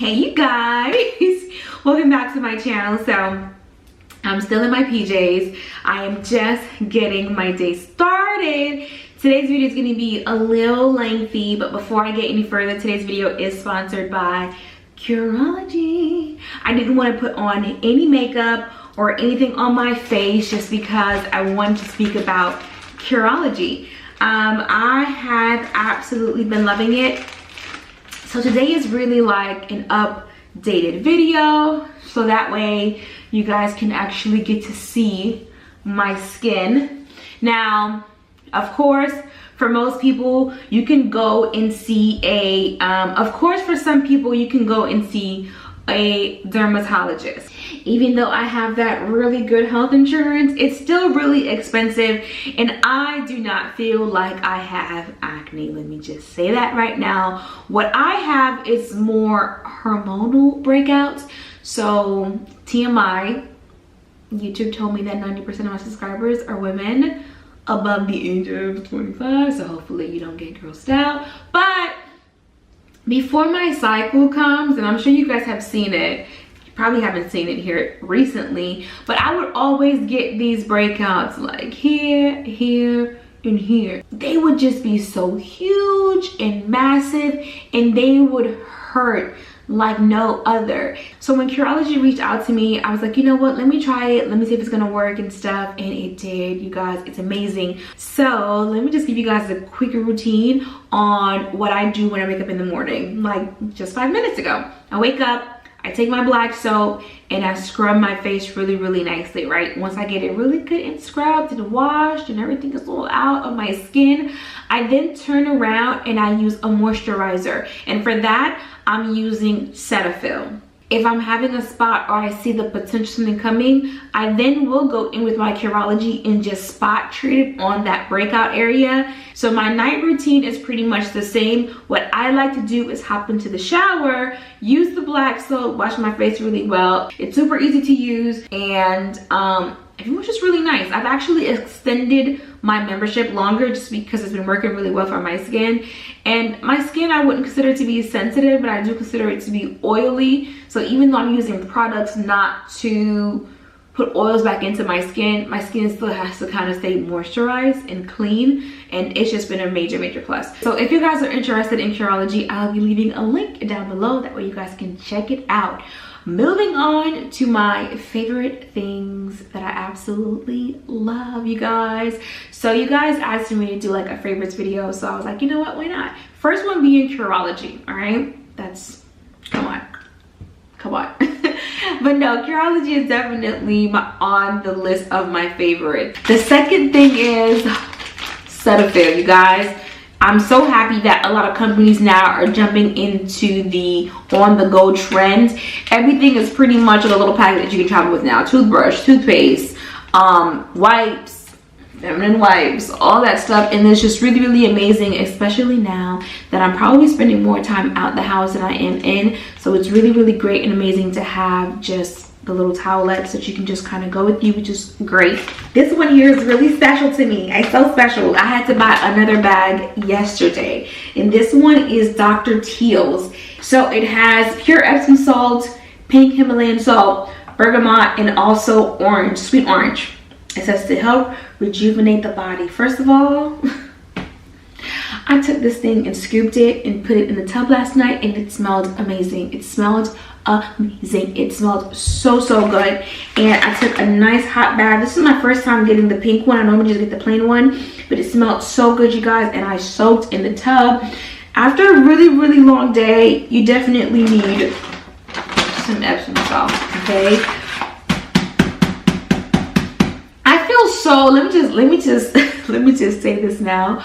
Hey you guys, welcome back to my channel. So I'm still in my PJs. I am just getting my day started. Today's video is going to be a little lengthy, but before I get any further, today's video is sponsored by Curology. I didn't want to put on any makeup or anything on my face just because I wanted to speak about Curology. I have absolutely been loving it. So today is really like an updated video, so that way you guys can actually get to see my skin. Now, of course, for most people, you can go and see a, of course, for some people, you can go and see a dermatologist. Even though I have that really good health insurance, it's still really expensive, and I do not feel like I have acne. Let me just say that right now. What I have is more hormonal breakouts. So TMI, YouTube told me that 90% of my subscribers are women above the age of 25, so hopefully you don't get grossed out. But before my cycle comes, and I'm sure you guys have seen it, you probably haven't seen it here recently, but I would always get these breakouts like here, here, and here. They would just be so huge and massive, and they would hurt like no other. So when Curology reached out to me, I was like, you know what, let me try it, let me see if it's gonna work and stuff, and it did. You guys, it's amazing. So let me just give you guys a quick routine on what I do when I wake up in the morning. Like just 5 minutes ago, I wake up, I take my black soap and I scrub my face really, really nicely, right? Once I get it really good and scrubbed and washed and everything is all out of my skin, I then turn around and I use a moisturizer. And for that, I'm using Cetaphil. If I'm having a spot or I see the potential something coming, I then will go in with my Curology and just spot treat it on that breakout area. So my night routine is pretty much the same. What I like to do is hop into the shower, use the black soap, wash my face really well. It's super easy to use, and it was just really nice. I've actually extended my membership longer just because it's been working really well for my skin. And my skin, I wouldn't consider it to be sensitive, but I do consider it to be oily. So even though I'm using products not to put oils back into my skin still has to kind of stay moisturized and clean, and it's just been a major, major plus. So if you guys are interested in Curology, I'll be leaving a link down below. That way you guys can check it out. Moving on to my favorite things that I absolutely love, you guys. So you guys asked me to do like a favorites video, so I was like, you know what, why not? First one being Curology, all right? That's, come on. But no, Curology is definitely on the list of my favorites. The second thing is Cetaphil, you guys. I'm so happy that a lot of companies now are jumping into the on-the-go trend. Everything is pretty much in a little packet that you can travel with now. Toothbrush, toothpaste, wipes, feminine wipes, all that stuff. And it's just really, really amazing, especially now that I'm probably spending more time out the house than I am in. So it's really, really great and amazing to have just the little towelettes that you can just kind of go with you, which is great. This one here is really special to me. It's so special. I had to buy another bag yesterday, and this one is Dr. Teal's. So it has pure Epsom salt, pink Himalayan salt, bergamot, and also orange, sweet orange. It says to help rejuvenate the body. First of all, I took this thing and scooped it and put it in the tub last night, and it smelled amazing. It smelled amazing. It smelled so, so good. And I took a nice hot bath. This is my first time getting the pink one. I normally just get the plain one, but it smelled so good, you guys. And I soaked in the tub. After a really, really long day, you definitely need some Epsom salt, okay? I feel so, let me just say this now.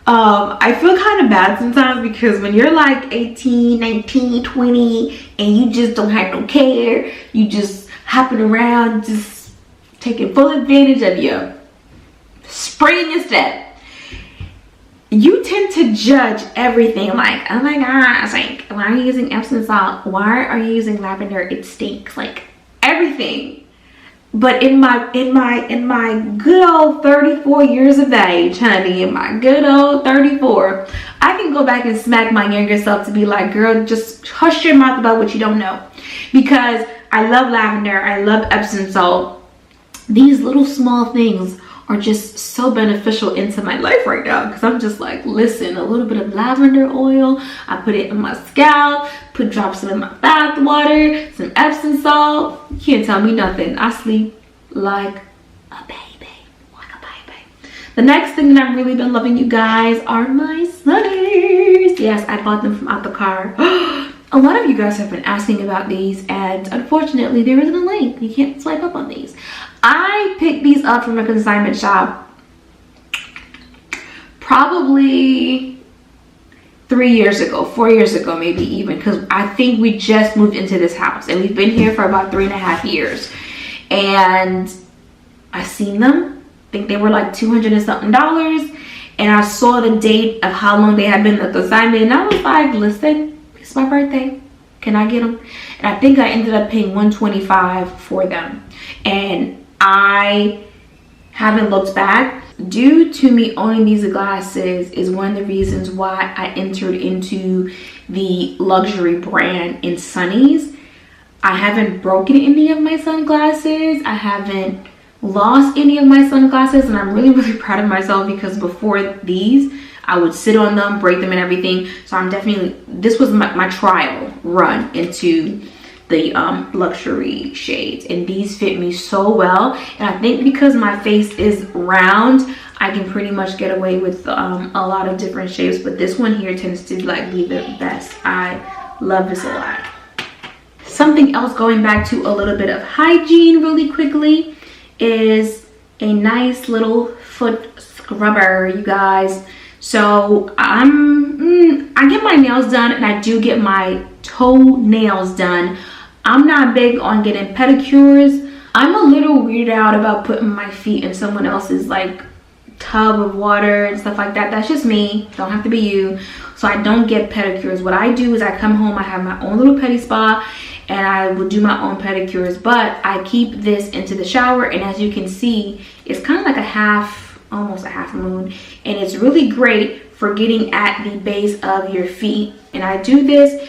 I feel kind of bad sometimes because when you're like 18, 19, 20 and you just don't have no care, you just hopping around, just taking full advantage of your spring and step, you tend to judge everything like, oh my gosh, like, why are you using Epsom salt? Why are you using lavender? It stinks, like everything. But in my good old 34 years of age, honey, in my good old 34, I can can go back and smack my younger self to be like, girl, just hush your mouth about what you don't know. Because I love lavender, I love Epsom salt. These little small things are just so beneficial into my life right now, because I'm just like, listen, a little bit of lavender oil, I put it in my scalp, put drops in my bath water, some Epsom salt. You can't tell me nothing. I sleep like a baby, like a baby. The next thing that I've really been loving, you guys, are my sunnies. Yes, I bought them from out the car. A lot of you guys have been asking about these, and unfortunately there isn't a link. You can't swipe up on these. I picked these up from a consignment shop probably 4 years ago, maybe even, because I think we just moved into this house and we've been here for about 3.5 years. And I seen them, I think they were like $200 and something, and I saw the date of how long they had been in the consignment, and I was like, listen, it's my birthday, can I get them? And I think I ended up paying $125 for them, and I haven't looked back. Due to me owning these glasses is one of the reasons why I entered into the luxury brand in sunnies. I haven't broken any of my sunglasses. I haven't lost any of my sunglasses, and I'm really proud of myself, because before these I would sit on them, break them and everything. So I'm definitely, this was my trial run into the luxury shades, and these fit me so well. And I think because my face is round, I can pretty much get away with a lot of different shapes, but this one here tends to like be the best. I love this a lot. Something else, going back to a little bit of hygiene really quickly, is a nice little foot scrubber, you guys. So I get my nails done, and I do get my toenails done. I'm not big on getting pedicures. I'm a little weirded out about putting my feet in someone else's like tub of water and stuff like that. That's just me, don't have to be you. So I don't get pedicures. What I do is I come home, I have my own little pedi spa, and I will do my own pedicures. But I keep this into the shower, and as you can see, it's kind of like almost a half moon, and it's really great for getting at the base of your feet. And I do this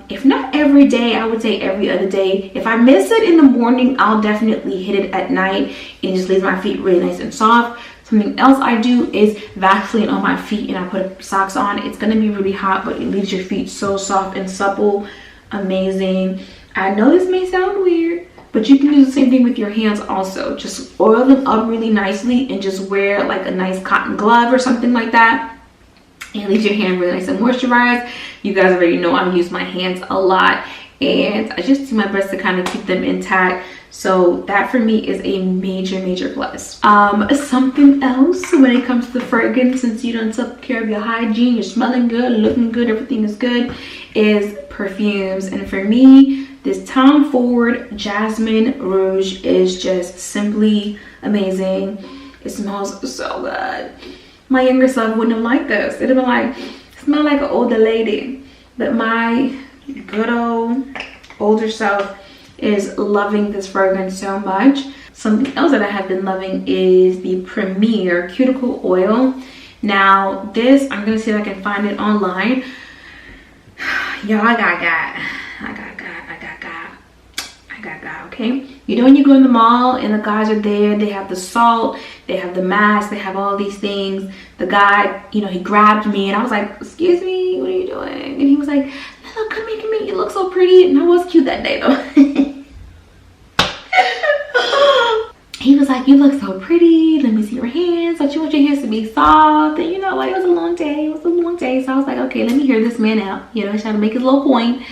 if not every day, I would say every other day. If I miss it in the morning, I'll definitely hit it at night. It just leaves my feet really nice and soft. Something else I do is Vaseline on my feet, and I put socks on. It's gonna be really hot, but it leaves your feet so soft and supple. Amazing. I know this may sound weird, but you can do the same thing with your hands also. Just oil them up really nicely and just wear like a nice cotton glove or something like that. And leave your hand really nice and moisturized. You guys already know I use my hands a lot, and I just do my best to kind of keep them intact. So that for me is a major plus. Something else when it comes to fragrance, since you done took care of your hygiene, you're smelling good, looking good, everything is good, is perfumes. And for me, this Tom Ford Jasmine Rouge is just simply amazing. It smells so good. My younger self wouldn't have liked this. It'd have been like, smell like an older lady. But my good old older self is loving this fragrance so much. Something else that I have been loving is the Premier Cuticle Oil. Now this, I'm gonna see if I can find it online. Y'all, I got, okay? You know when you go in the mall and the guys are there, they have the salt, they have the mask, they have all these things. The guy, you know, he grabbed me and I was like, excuse me, what are you doing? And he was like, look, come here, you look so pretty. And I was cute that day though. He was like, you look so pretty, let me see your hands. Don't you want your hands to be soft? And you know, like, it was a long day, So I was like, okay, let me hear this man out. You know, he's trying to make his little point.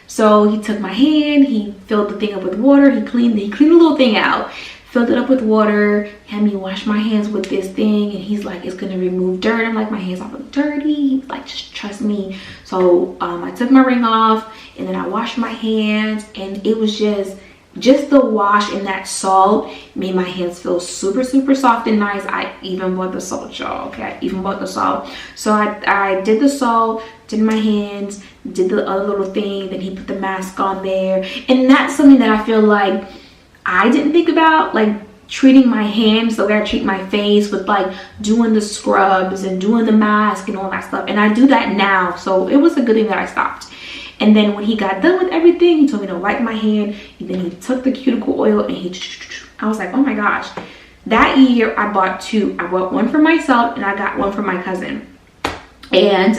So he took my hand, he filled the thing up with water, he cleaned the little thing out, filled it up with water, had me wash my hands with this thing, and he's like, it's gonna remove dirt. I'm like, my hands aren't dirty. He's like, just trust me. So I took my ring off, and then I washed my hands, and it was just the wash and that salt made my hands feel super soft and nice. I even bought the salt, y'all. Okay, I even bought the salt. So I did the salt, did my hands, did the other little thing, then he put the mask on there. And that's something that I feel like I didn't think about, like treating my hands the way I treat my face, with like doing the scrubs and doing the mask and all that stuff. And I do that now, so it was a good thing that I stopped. And then when he got done with everything, he told me to wipe my hand, and then he took the cuticle oil and I was like, oh my gosh. That year I bought two. I bought one for myself and I got one for my cousin. And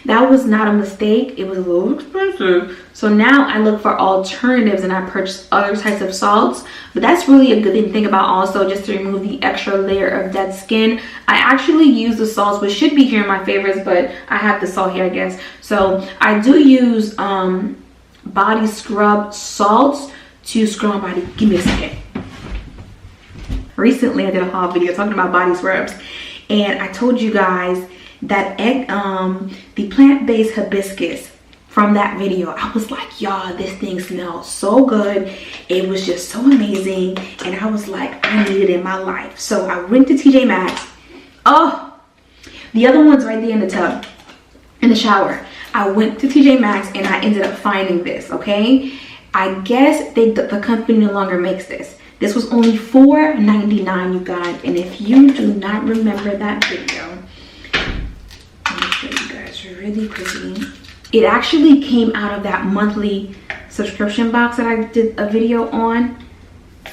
that was not a mistake. It was a little expensive. So now I look for alternatives and I purchase other types of salts. But that's really a good thing to think about also, just to remove the extra layer of dead skin. I actually use the salts, which should be here in my favorites, but I have the salt here, I guess. So I do use body scrub salts to scrub my body. Give me a second. Recently I did a haul video talking about body scrubs, and I told you guys that the plant-based hibiscus from that video, I was like, y'all, this thing smells so good. It was just so amazing, and I was like, I need it in my life. So I went to TjMaxx. Oh, the other one's right there in the tub, in the shower. I went to TjMaxx and I ended up finding this. Okay, I guess the company no longer makes this. This was only $4.99, you guys. And if you do not remember that video, let me show you guys really quickly. It actually came out of that monthly subscription box that I did a video on.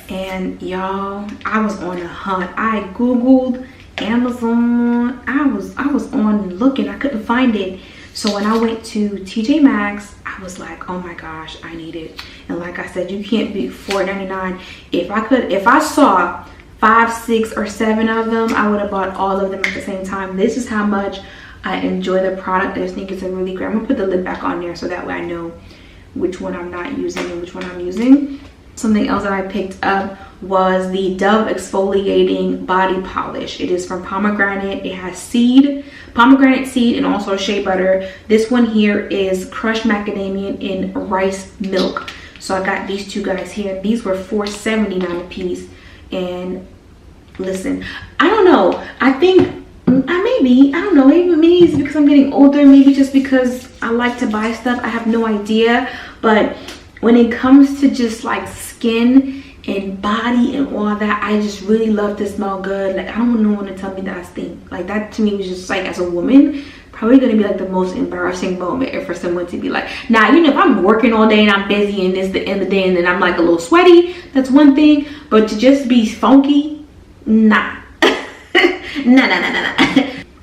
And y'all, I was on a hunt. I Googled Amazon. I was on looking. I couldn't find it. So when I went to TjMaxx, I was like, oh my gosh, I need it. And like I said, you can't beat $4.99. If I saw 5, 6, or 7 of them, I would have bought all of them at the same time. This is how much I enjoy the product. I just think it's a really great. I'm gonna put the lid back on there so that way I know which one I'm not using and which one I'm using. Something else that I picked up was the Dove exfoliating body polish. It is from pomegranate. It has pomegranate seed, and also shea butter. This one here is crushed macadamia in rice milk. So I got these two guys here. These were $4.79 a piece. And listen, I don't know. I think maybe it's because I'm getting older. Maybe just because I like to buy stuff. I have no idea. But when it comes to just like skin and body and all that, I just really love to smell good. Like, I don't want no one to tell me that I stink. Like, that to me was just like, as a woman, probably gonna be like the most embarrassing moment, if for someone to be like, now, you know, if I'm working all day and I'm busy and it's the end of the day and then I'm like a little sweaty, that's one thing. But to just be funky, nah. nah.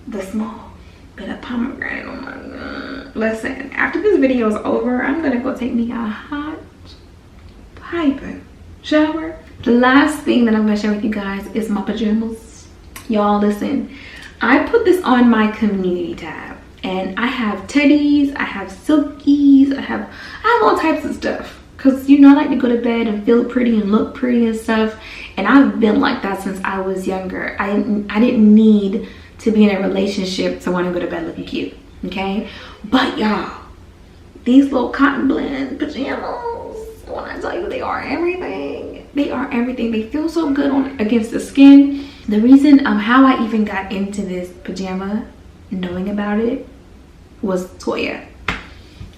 The small bit of pomegranate, oh my god. Listen, after this video is over, I'm gonna go take me a hot piping shower. The last thing that I'm gonna share with you guys is my pajamas. Y'all, listen, I put this on my community tab, and I have teddies, I have silkies, I have all types of stuff, because you know I like to go to bed and feel pretty and look pretty and stuff. And I've been like that since I was younger. I didn't need to be in a relationship to want to go to bed looking cute, okay? But y'all, these little cotton blend pajamas, when I tell you, they are everything. They are everything. They feel so good against the skin. The reason how I even got into this pajama, knowing about it, was Toya.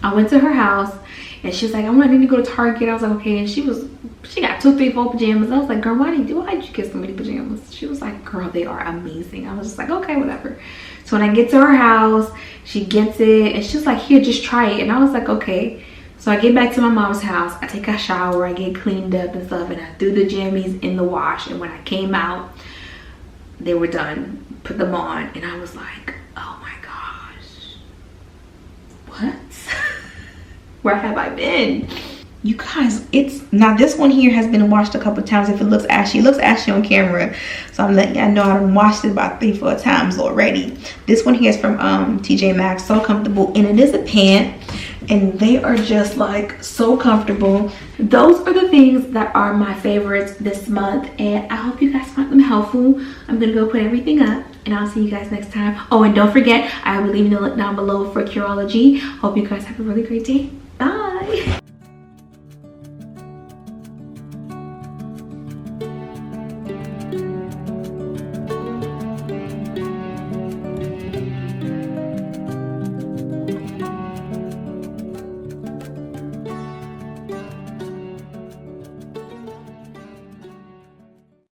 I went to her house and she was like, I need to go to Target. I was like, okay. And she got 2, 3, 4 pajamas. I was like, girl, why'd you get so many pajamas? She was like, girl, they are amazing. I was just like, okay, whatever. So when I get to her house, she gets it and she's like, here, just try it. And I was like, okay. So I get back to my mom's house, I take a shower, I get cleaned up and stuff, and I threw the jammies in the wash. And when I came out, they were done. Put them on, and I was like, oh my gosh, what? Where have I been? You guys, now this one here has been washed a couple times. If it looks ashy, on camera. So I'm letting y'all know I done washed it about 3, 4 times already. This one here is from TjMaxx, so comfortable, and it is a pant. And they are just like so comfortable. Those are the things that are my favorites this month, and I hope you guys find them helpful. I'm gonna go put everything up, and I'll see you guys next time. Oh, and don't forget, I will leave the link down below for Curology. Hope you guys have a really great day. Bye.